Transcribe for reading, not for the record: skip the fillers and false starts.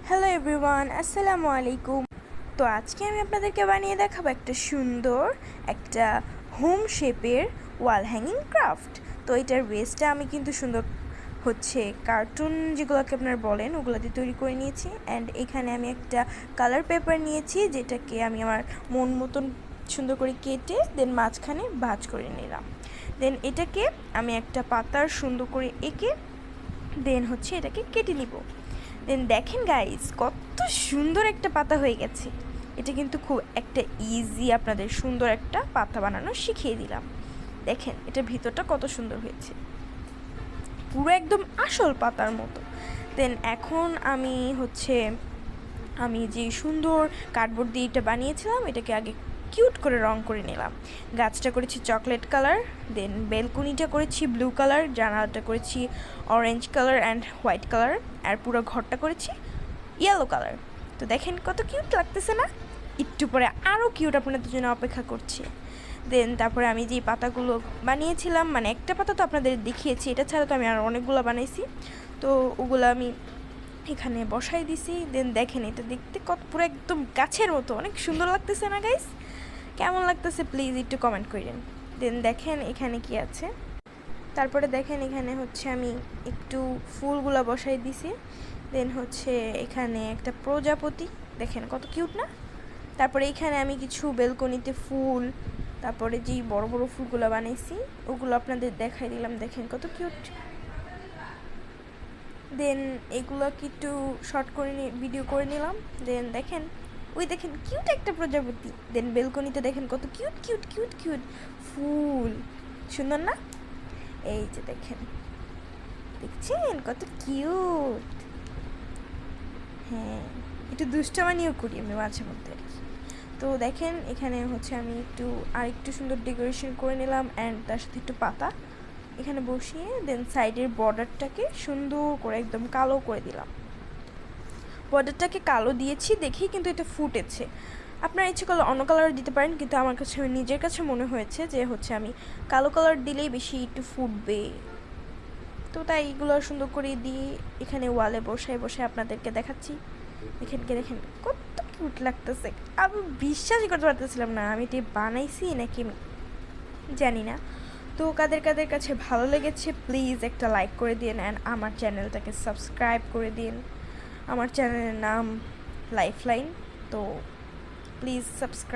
Hello everyone, আসসালামু আলাইকুম। তো আজকে আমি আপনাদেরকে বানিয়ে দেখাবো একটা সুন্দর একটা হোম শেপের ওয়াল হ্যাঙ্গিং ক্রাফট। তো এটার বেসটা আমি কিন্তু সুন্দর হচ্ছে কার্টুন যেগুলোকে আপনারা বলেন ওগুলো দিয়ে তৈরি করে নিয়েছি। অ্যান্ড এখানে আমি একটা কালার পেপার নিয়েছি যেটাকে আমি আমার মন মতন সুন্দর করে কেটে দেন মাঝখানে ভাঁজ করে নিলাম। দেন এটাকে আমি একটা পাতার সুন্দর করে এঁকে দেন হচ্ছে এটাকে কেটে নিব। দেন দেখেন গাইস, কত সুন্দর একটা পাতা হয়ে গেছে। এটা কিন্তু খুব একটা ইজি, আপনাদের সুন্দর একটা পাতা বানানো শিখিয়ে দিলাম। দেখেন এটার ভিতরটা কত সুন্দর হয়েছে, পুরো একদম আসল পাতার মতো। দেন এখন আমি যে সুন্দর কার্ডবোর্ড দিয়ে এটা বানিয়েছিলাম এটাকে আগে কিউট করে রং করে নিলাম। গাছটা করেছি চকলেট কালার, দেন বেলকনিটা করেছি ব্লু কালার, জানালাটা করেছি orange colour and white colour, আর পুরো ঘরটা করেছি ইয়েলো কালার। তো দেখেন কত কিউট লাগতেছে না? একটু পরে আরও কিউট আপনাদের জন্য অপেক্ষা করছি। দেন তারপরে আমি যে পাতাগুলো বানিয়েছিলাম, মানে একটা পাতা তো আপনাদের দেখিয়েছি, এটা ছাড়া তো আমি আর অনেকগুলো বানাইছি। তো ওগুলো আমি এখানে বসাই দিছি। দেন দেখেন এটা দেখতে কত পুরো একদম গাছের মতো, অনেক সুন্দর লাগতেছে না গাইস? কেমন লাগতেছে প্লিজ একটু কমেন্ট করেন। দেন দেখেন এখানে কি আছে, তারপরে দেখেন এখানে হচ্ছে আমি একটু ফুলগুলো বসাই দিছি। দেন হচ্ছে এখানে একটা প্রজাপতি, দেখেন কত কিউট না? তারপরে এখানে আমি কিছু বেলকনিতে ফুল, তারপরে যেই বড় বড় ফুলগুলো বানাইছি ওগুলো আপনাদের দেখাই দিলাম, দেখেন কত কিউট। দেন এগুলোকে একটু শর্ট করে ভিডিও করে নিলাম। দেন দেখেন ওই দেখেন কিউট একটা প্রজাপতি। দেন বেলকনিতে দেখেন কত কিউট কিউট কিউট কিউট ফুল, সুন্দর না? এই যে দেখেন, দেখছেন কত কিউট? হ্যাঁ, একটু দুষ্টামানিও করি আমি মাঝে মধ্যে আর কি। তো দেখেন এখানে হচ্ছে আমি আরেকটু সুন্দর ডেকোরেশন করে নিলাম অ্যান্ড তার সাথে একটু পাতা এখানে বসিয়ে দেন সাইডের বর্ডারটাকে সুন্দর করে একদম কালো করে দিলাম। বর্ডারটাকে কালো দিয়েছি দেখেই কিন্তু এটা ফুটেছে। আপনারা ইচ্ছে করলে অন্য কালার দিতে পারেন, কিন্তু আমার কাছে নিজের কাছে মনে হয়েছে যে হচ্ছে আমি কালো কালার দিলেই বেশি একটু ফুটবে। তো তাই এগুলো সুন্দর করে দিয়ে এখানে ওয়ালে বসায় বসে আপনাদেরকে দেখাচ্ছি। দেখেন কত কিউট লাগতেছে। আমি বিশ্বাসই করতে পারতেছিলাম না আমি এটি বানাইছি নাকি জানি না। তো কাদের কাদের কাছে ভালো লেগেছে প্লিজ একটা লাইক করে দিন অ্যান্ড আমার চ্যানেলটাকে সাবস্ক্রাইব করে দিন। আমার চ্যানেলের নাম লাইফলাইন, তো প্লিজ সাবস্ক্রাইব।